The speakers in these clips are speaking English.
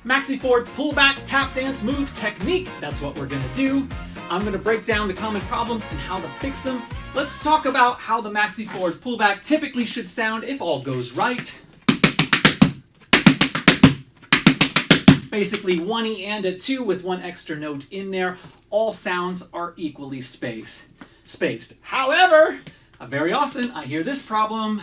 Maxie Ford Pullback tap dance move technique. That's what we're going to do. I'm going to break down the common problems and how to fix them. Let's talk about how the Maxie Ford Pullback typically should sound if all goes right. Basically 1E and a 2 with one extra note in there. All sounds are equally spaced. However, very often I hear this problem.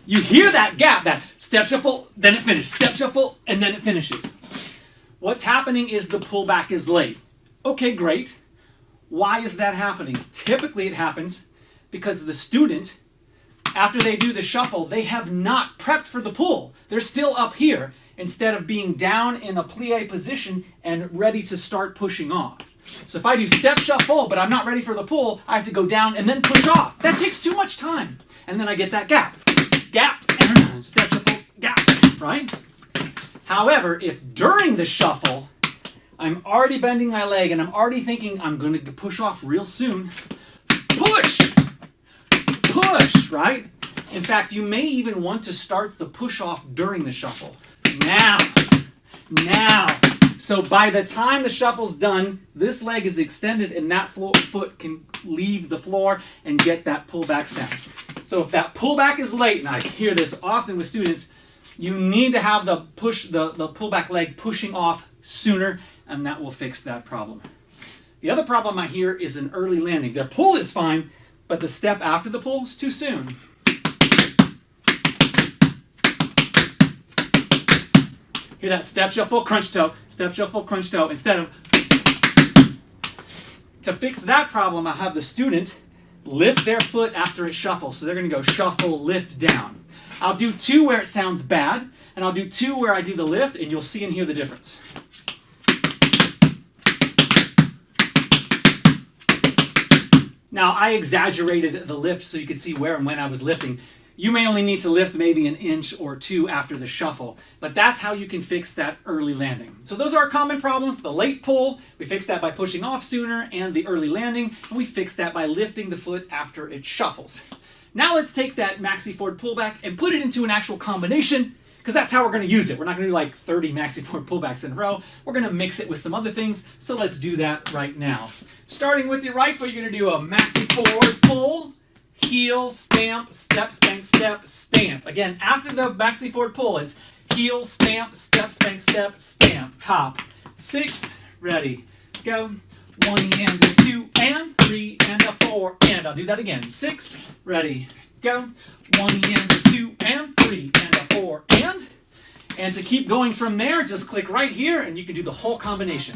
You hear that gap, that step shuffle, then it finishes, step shuffle, and then it finishes. What's happening is the pullback is late. Okay, great. Why is that happening? Typically it happens because the student, after they do the shuffle, they have not prepped for the pull. They're still up here instead of being down in a plie position and ready to start pushing off. So if I do step shuffle, but I'm not ready for the pull, I have to go down and then push off. That takes too much time. And then I get that gap. Gap, step shuffle, gap, right? However, if during the shuffle, I'm already bending my leg and I'm already thinking I'm going to push off real soon, push, right? In fact, you may even want to start the push off during the shuffle. Now. So by the time the shuffle's done, this leg is extended and that foot can leave the floor and get that pullback sound. So if that pullback is late, and I hear this often with students, you need to have the pullback leg pushing off sooner, and that will fix that problem. The other problem I hear is an early landing. Their pull is fine, but the step after the pull is too soon. Hear that step shuffle, crunch toe, step shuffle, crunch toe. Instead of, to fix that problem, I have the student lift their foot after it shuffles. So they're going to go shuffle, lift, down. I'll do 2 where it sounds bad, and I'll do 2 where I do the lift, and you'll see and hear the difference. Now, I exaggerated the lift so you could see where and when I was lifting. You may only need to lift maybe an inch or 2 after the shuffle, but that's how you can fix that early landing. So those are our common problems. The late pull, we fix that by pushing off sooner, and the early landing, and we fix that by lifting the foot after it shuffles. Now let's take that Maxie Ford pullback and put it into an actual combination, because that's how we're going to use it. We're not going to do like 30 Maxie Ford pullbacks in a row. We're going to mix it with some other things, so let's do that right now. Starting with your right foot, you're going to do a Maxie Ford pull, heel, stamp, step, spank, step, stamp. Again, after the Maxie Ford pull, it's heel, stamp, step, spank, step, stamp. Top. 6, ready, go. 1 and a 2 and 3 and a 4 and I'll do that again. 6, ready, go. 1 and a 2 and 3 and a 4 and to keep going from there, just click right here and you can do the whole combination.